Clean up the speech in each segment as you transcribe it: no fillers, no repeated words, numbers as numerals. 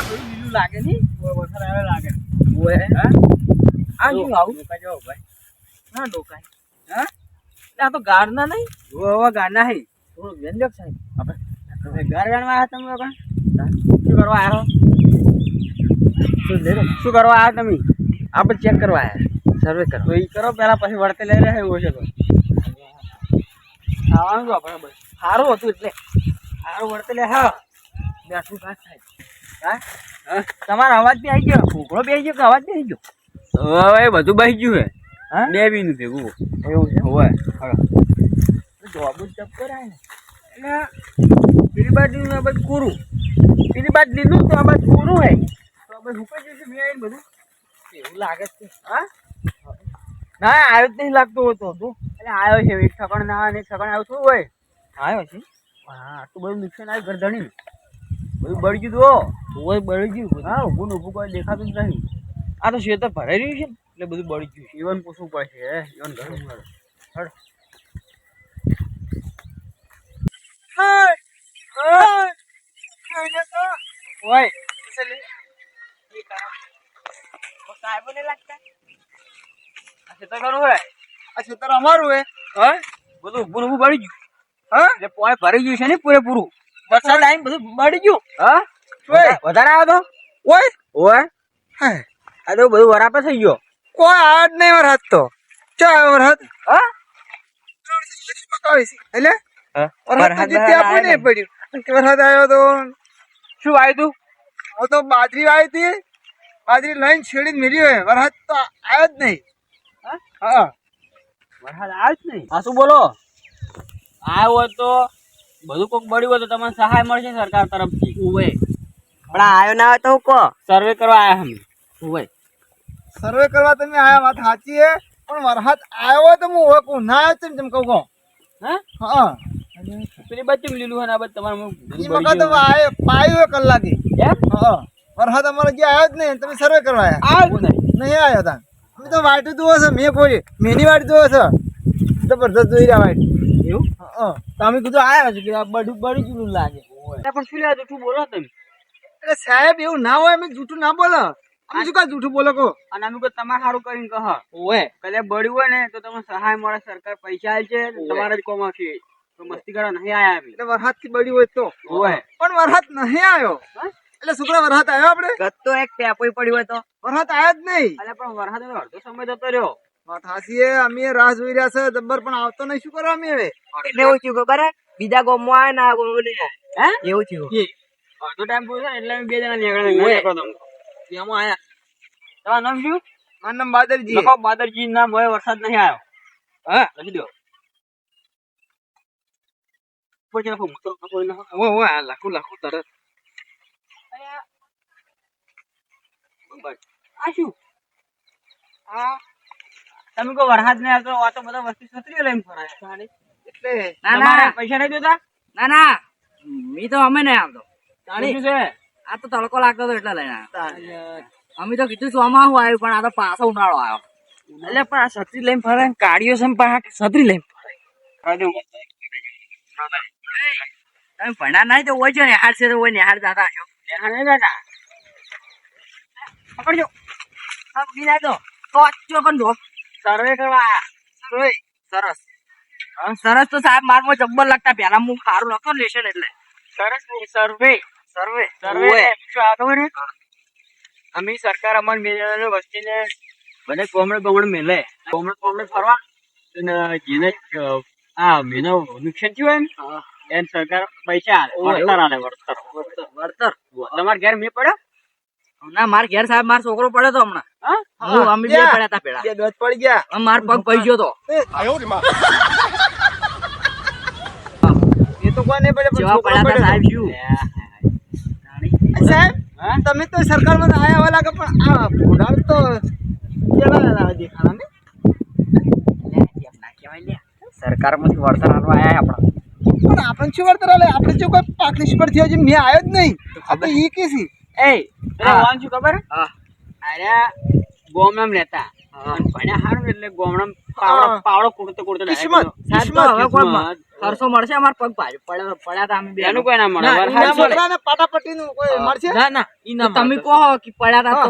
લીલું લાગે ની વરસાદ આવે લાગે ઓય હા આ શું આવું ડોકા જેવો ભાઈ ના ડોકાય હા આ તો ગારના નહીં ઓવા ગાના હે થોડું વ્યંજક સાહેબ આપણે ઘર ગણવા આવ્યા તમે લોકો શું કરવા આવ્યો શું કરવા આવ્યા તમે આપણે ચેક કરવા આવ્યા સર્વે તો કરવા એ કરો પેલા પછી વળતે લઈ રહ્યા એવું છે તો ખાવાનું શું આપણે બસ સારું હતું એટલે સારું વળતે લે હા બેઠું કાચ સાહેબ હા હા તમારો અવાજ બી આવી ગયો ફૂકડો બી આવી ગયો કે અવાજ બી આવી ગયો હવે બધું બહી ગયું હે હા બે બીનું ભેગું એવું છે હોય જવાબ જ જપ કરાય ને એટલે પેલી બાજુ આ બાજુ પૂરું પેલી બાજુ લીધું તો આ બાજુ પૂરું હે તો આ બાજુ હુકાઈ જશે મેં આવીને બધું એવું લાગે છે હા ના આવ્યો જ નહીં લાગતો હતો તું એટલે આવ્યો છે એક ઠકણ ના અને એક ઠકણ આવ્યું શું હોય આવ્યો છે હા આટલું બધું નુકસાન આવ્યું ગરધણી બધું બળી ગયું તો ઓય બળી ગયું હા ઊભું ને ઊભું કોઈ દેખાતું જ નહીં આ તો શેતર ભરાઈ રહ્યું છે ને એટલે બધું બળી ગયું છે જીવન પૂછવું પડશે હે જીવન ઘણું હળ ઓય સાહેબો ને લાગતા આ ખેતર ઘણું હે આ શેતર અમારું હે હા બધું ઊભું ને ઊભું બળી ગયું હા એટલે પોય ભરી ગયું છે ને પૂરેપૂરું વરસાદ આવીને બધું બળી ગયું હા ઓય વધારે આવ્યો તો ઓય ઓય હા આ તો બધું વરાપે થઈ ગયો કોઈ આજ નહીં વરસાદ તો ચા વરસાદ હા એટલે હા વરસાદ તો જીતે આપણને નહીં પડ્યું કે વરસાદ આવ્યો તો શું આવ્યું તું હું તો બાજરી વાવી હતી બાજરી લઈને છેડીને મેલી હોય વરસાદ તો આવ્યો જ નહીં હા વરસાદ આવ્યો જ નહીં હા શું બોલો આવ્યો હોય તો બધું કોક બળ્યું હોય તો તમને સહાય મળશે સરકાર તરફથી ઉવે પણ આવ્યો ના હોય તો હું કહો સર્વે કરવા આવ્યા અમે ઉવે સર્વે કરવા તમે આયા વાત સાચી હે પણ વરસાદ આવ્યો હોય તો હું ઓળખું ના આવ્યો છે તેમ કહું હા હા પેલી બાજુ લીલું હોય ને આ બાજુ તમારું એ વખત પાયું કલાકે એમ હા વરસાદ અમારે જે આવ્યો જ નહીં તમે સર્વે કરવા આવ્યા આવ્યું નહીં નહીં આવ્યો તા અમે તો વાટું જોવો છે મેં કોઈ મેની વાટ જોવો છે જબરદસ્ત જોઈ રહ્યા વાટ એવું હા તો અમે કીધું આવ્યા છે કે આ બધું બળી ગયું લાગે પણ શું લે જૂઠું બોલો તમે એટલે સાહેબ એવું ના હોય અમે જૂઠું ના બોલો અમે શું કાંઈ જૂઠું બોલો કહો અને અમે કોઈ તમારે સારું કરીને કહો ઓવે કદાચ બળ્યું હોય ને તો તમને સહાય મળે સરકાર પૈસા આલે છે તમારા જ કોમ આવશે તો મસ્તી કરવા નહીં આયા અમે એટલે વરસાદ થી બળી હોય તો હોય પણ વરસાદ નહીં આવ્યો એટલે છોકરા વરસાદ આવ્યો આપણે ગત્તો એક ટેપોય પડી હોય તો વરસાદ આવ્યો જ નહીં અલ્યા પણ વરસાદ અડધો સમય જતો રહ્યો વાત હાસી હે અમે રાહ જોઈ રહ્યા છે જબ્બર પણ આવતો નહીં શું કરવા અમે હવે એટલે એવું થયું ખબર હે બીજા ગામમાં આવે ના ગામમાં હે એવું થયું અડધો ટાઈમ પૂરો થાય એટલે અમે બે જણા નીકળ્યા એમાં આયા તમારું નામ શું મારું નામ બાદરજી લખો બાદરજી નામ હોય વરસાદ નહીં આવ્યો હા લખી દો પછી લખો મોટો લખો લખો ઓવે લાખું લાખું તરત આ શું આ તમે કોઈ વરસાદ નહીં આવતો આ તો બધા વસ્તી છત્રીઓ લઈને ફરાય એટલે તમારે પૈસા નહીં જોતા ના ના મી તો અમે નહીં આવતો શું છે આ તો તડકો લાગતો હતો એટલે લઈને આવ્યો અમે તો કીધું ચોમાસું આવ્યું પણ આ તો પાછો ઉનાળો આવ્યો એટલે પણ આ છત્રી લઈને ફરે કાઢીઓ છે છત્રી લઈને ફરે તમે ભણ્યા નહીં તો હોય છે નિહાળ છે તો હોય નિહાળ જતા હશો પકડજો બીજા તો ચો પણ જો સર્વે કરવા સરસ સરસ તો સાહેબ મારમાં જબ્બર લાગતા પેલા હું સારું લખો લેશે ને એટલે સરસ સર્વે સર્વે સર્વે શું આ ખબર હે અમે સરકાર અમારી મેળાને વસ્તીને બધે કોમડે મેલે કોમડે ફરવા અને જેને આ મેનો નુકસાન થયું હોય ને એને સરકાર પૈસા આલે વળતર વળતર તમારે ઘેર મેં પડ્યો ના માર ઘેર સાહેબ મારો છોકરો પડ્યો તો હમણાં હું અમે બે પડ્યા હતા પેલા બે દોત પડી ગયા માર પગ પડી ગયો તો એ તો કોઈ નહીં પડે પણ જેવા છોકરો પડ્યા હતા પડ્યો. સાહેબ શું સાહેબ તમે તો સરકારમાં તો આયા વાલા કે પણ આ ઘોડાળ તો કેવા દેખાણા ને સરકારમાંથી વળતર આલવા આયા આપણા પણ આપણે શું વળતર આલે આપણે જો કોઈ પાક નિષ્ફળ થયો છે મેં આવ્યો જ નહીં આપણે ઈ કે છે એ પેલા વાન શું ખબર હા અરે ગોમડામાં રહેતા અને ભણ્યા હારું એટલે ગોમડામાં પાવડો કૂટતો કિસ્મત. સાહેબ તો હવે કોઈ કિસ્મત. ખર્ચો મળશે અમાર પગ ભાજુ પડ્યા હતા અમે બે એનું કોઈ ના મળે ના, વરસાદ ઇનામ છોડે. મળે ને પાટાપટ્ટીનું કોઈ મળશે? તો તમે કહો કે પડ્યા હતા તો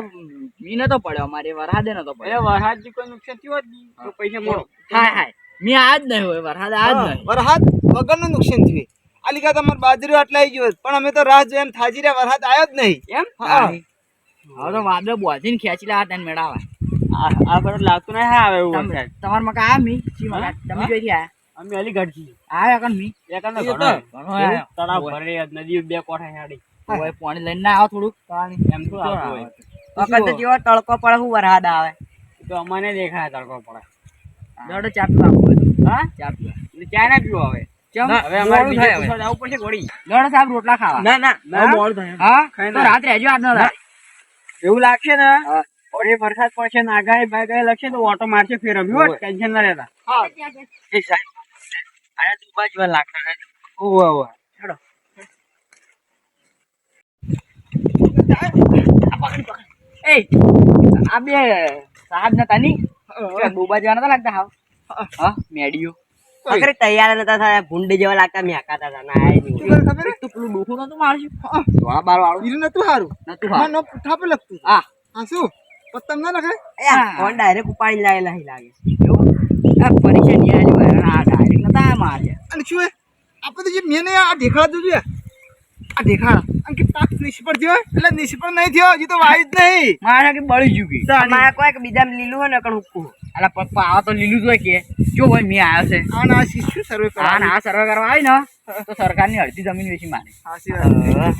મી નતો પડ્યો અમારે વરસાદે નતો એટલે પડ્યો વરસાદથી કોઈ નુકસાન થયું જ નહીં તો પૈસા મળો હાય હાય મી આજ નહીં હોય વરસાદ આજ નહીં વરસાદ વગરનું નુકસાન થયું. આલી કાં તમારે બાજરી આટલા આવી ગયો પણ અમે તો રાહ જોઈએ એમ થાજી રહ્યા વરસાદ આવ્યો જ નહીં. એમ હા. હવે તો વાદળ બોધીને ખેંચી લાવવા તને મેળાવા આ બધું લાગતું નહીં હા આવે એવું વરસાદ તમાર મકા આયા મી શી મકા તમે જોઈ આયા અમે અલીગઢ છીએ આયા કન મી એકાંત એ તો ઘણો ઘણો આયો. તળાવ ભરે નદી બે કોઠા હેડી ઓય પાણી લઈને ના આવો થોડુંક એમ તો આવતું હોય. વખત જેવો તડકો પડે હું વરસાદ આવે તો અમને દેખાય તડકો પડે દોડો ચા પીવા આવું હોય તો. હા ચા પીવા એટલે ચા ના પીવો હવે ચમ હવે અમારે મોડું બીજે થાય હવે. પૂછવા જવું પડશે વળી દોડો સાહેબ રોટલા ખાવા ના? હા ખાઈ તો ના. રાત્રે હજુ આજ ન થાય એવું લાગશે ને હા. ઓરે વરસાદ પડશે ને આગાહી બાગાહી લખશે તો ઓટો મારશે ફેર અમે હોય. ટેન્શન ના લેતા હા. એ સાહેબ આયા તું બાજુ લાગતા ને ઓહો ઓહો હેડો એ આ બે સાહેબ નતા ની ડૂબા જેવા નતા લાગતા હાવ હા મેડિયો અગર તૈયાર નતા થયા ભૂંડ જેવા લાગતા મેકાતા હતા ના આય શું કરે ખબર હે? તો પેલું ડોખું નતું મારશું ધોળા બાર વાળું ઈરું નતું હારું. નતું માં હા નો પુઠ્ઠા પર લખતું. હા હા શું? પતંગ ના લખાય? ફોન ડાયરેક્ટ ઉપાડી લાયેલા લાગે એવું આ પરીક્ષા ની આલી હોય આ ડાયરેક્ટ નતા મારજે અને શું હે? આપણે તો જે મેને આ ઢેખાડા જોયું હે? આ ઢેખાડા. અને કે પાક નિષ્ફળ થયો એટલે નિષ્ફળ નહીં થયો હજી તો વાયુ જ નહીં. મારે કે બળી જુગી અમારે કોઈ કે બીજા લીલું હોય ને કણ હુકું અલા પપ્પા આ તો લીલું જ હોય કે જો ભાઈ મેં આવ્યો છે આ ના શિષ્ય સર્વે હા ને આ સર્વે કરવા આવી ને તો સરકારની અડધી જમીન વેચી મારે હા, શી વાત.